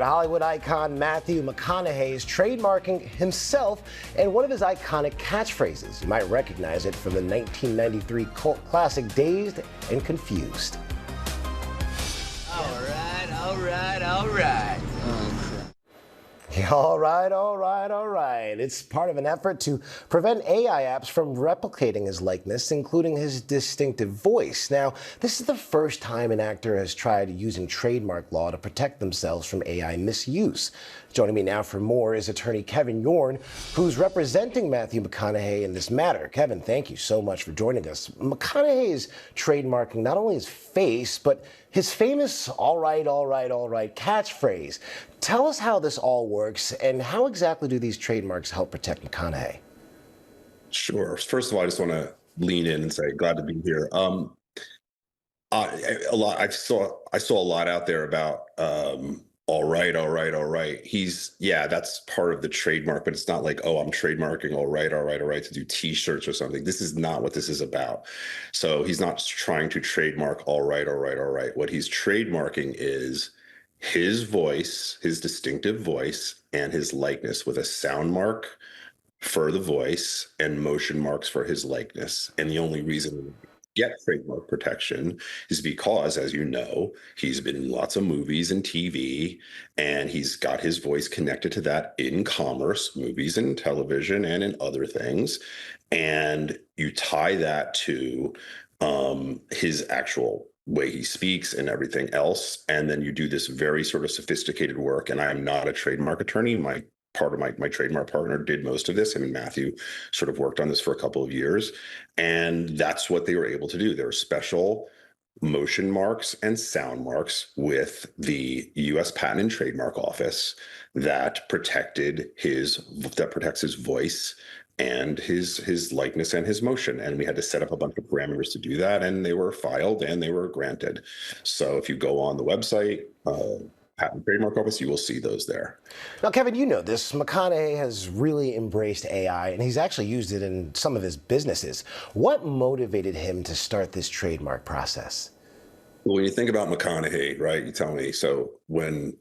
Hollywood icon Matthew McConaughey is trademarking himself and one of his iconic catchphrases. You might recognize it from the 1993 cult classic Dazed and Confused. All right. All right. It's part of an effort to prevent AI apps from replicating his likeness, including his distinctive voice. Now, this is the first time an actor has tried using trademark law to protect themselves from AI misuse. Joining me now for more is attorney Kevin Yorn, who's representing Matthew McConaughey in this matter. Kevin, thank you so much for joining us. McConaughey is trademarking not only his face, but his famous all right catchphrase. Tell us how this all works and how exactly do these trademarks help protect McConaughey? Sure. First of all, I just want to lean in and say, glad to be here. I saw a lot out there about all right. That's part of the trademark, but it's not like, oh, I'm trademarking all right to do T-shirts or something. This is not what this is about. So he's not trying to trademark all right. What he's trademarking is his voice, his distinctive voice, and his likeness with a sound mark for the voice and motion marks for his likeness. And the only reason get trademark protection is because, as you know, he's been in lots of movies and TV, and he's got his voice connected to that in commerce, movies and television and in other things. And you tie that to his actual way he speaks and everything else. And then you do this very sort of sophisticated work. And I'm not a trademark attorney. My trademark partner did most of this. I mean, Matthew sort of worked on this for a couple of years, and that's what they were able to do. There are special motion marks and sound marks with the U.S. Patent and Trademark Office that protects his voice and his likeness and his motion. And we had to set up a bunch of parameters to do that, and they were filed and they were granted. So if you go on the website, Patent and Trademark Office, you will see those there. Now, Kevin, you know this. McConaughey has really embraced AI, and he's actually used it in some of his businesses. What motivated him to start this trademark process? Well, when you think about McConaughey, right, you tell me. So when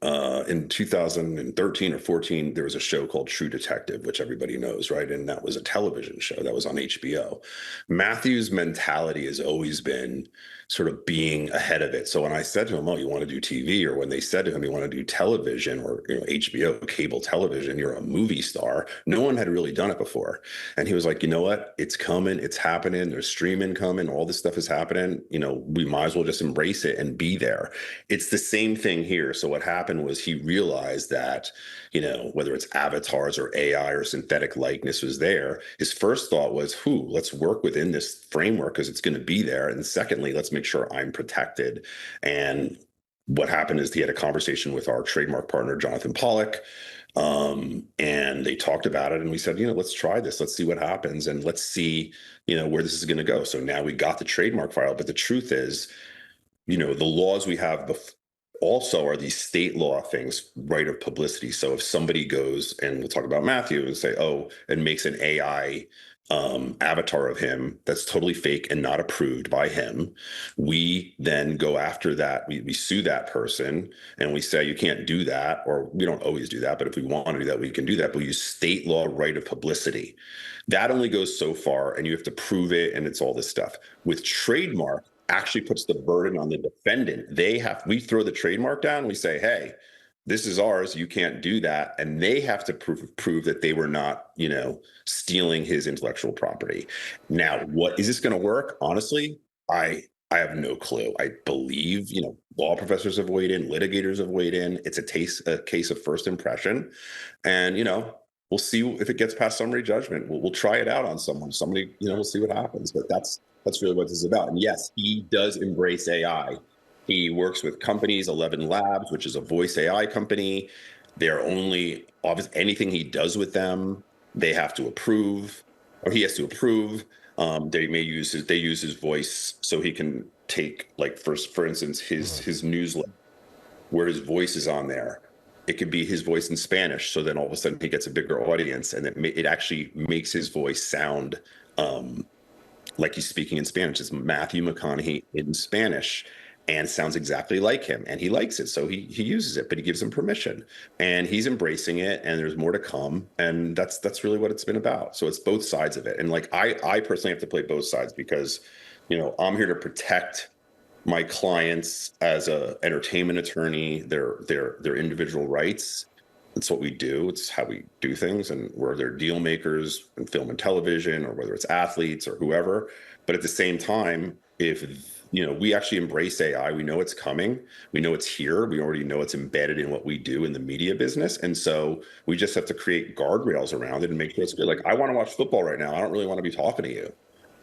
in 2013 or 14, there was a show called True Detective, which everybody knows, right? And that was a television show that was on HBO. Matthew's mentality has always been sort of being ahead of it. So when I said to him, oh, you want to do TV? Or when they said to him, you want to do television or HBO, cable television, you're a movie star. No one had really done it before. And he was like, you know what? It's coming. It's happening. There's streaming coming. All this stuff is happening. We might as well just embrace it and be there. It's the same thing here. So what happened was he realized that, whether it's avatars or AI or synthetic likeness was there, his first thought was, let's work within this framework because it's going to be there. And secondly, let's make sure I'm protected. And what happened is he had a conversation with our trademark partner, Jonathan Pollock, and they talked about it. And we said, let's try this. Let's see what happens. And let's see, where this is going to go. So now we got the trademark file. But the truth is, the laws we have also are these state law things, right of publicity. So if somebody goes, and we'll talk about Matthew, and say, and makes an AI avatar of him that's totally fake and not approved by him, we then go after that. We sue that person and we say, you can't do that, or we don't always do that, but if we want to do that, we can do that. But we use state law right of publicity. That only goes so far, and you have to prove it, and it's all this stuff. With trademark, actually puts the burden on the defendant. We throw the trademark down, we say, hey, this is ours, you can't do that. And they have to prove that they were not, stealing his intellectual property. Now, what is this going to work? Honestly, I have no clue. I believe, law professors have weighed in, litigators have weighed in. It's a case of first impression. And, we'll see if it gets past summary judgment. We'll try it out on someone. Somebody, we'll see what happens. But that's really what this is about. And yes, he does embrace AI. He works with companies, 11 Labs, which is a voice AI company. They're only, obviously, anything he does with them, they have to approve, or he has to approve. They use his voice so he can take, like, for instance, his newsletter, where his voice is on there. It could be his voice in Spanish. So then all of a sudden he gets a bigger audience, and it actually makes his voice sound like he's speaking in Spanish. It's Matthew McConaughey in Spanish. and sounds exactly like him, and he likes it, so he uses it, but he gives him permission, and he's embracing it, and there's more to come, and that's really what it's been about. So it's both sides of it, and like I personally have to play both sides because, I'm here to protect my clients as a entertainment attorney, their individual rights. It's what we do. It's how we do things, and where they're deal makers in film and television, or whether it's athletes or whoever. But at the same time, if we actually embrace AI, we know it's coming, we know it's here, we already know it's embedded in what we do in the media business, and so we just have to create guardrails around it and make sure it's good. Like, I want to watch football right now. I don't really want to be talking to you,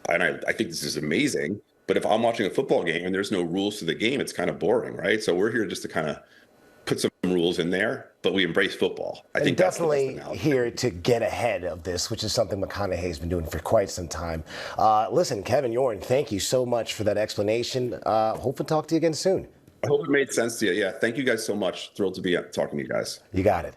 and I think this is amazing. But if I'm watching a football game and there's no rules to the game, it's kind of boring, right? So we're here just to kind of put some rules in there, but we embrace football. I think that's definitely here to get ahead of this, which is something McConaughey's been doing for quite some time. Listen, Kevin, Yorn, thank you so much for that explanation. Hope to talk to you again soon. I hope it made sense to you. Yeah, thank you guys so much. Thrilled to be talking to you guys. You got it.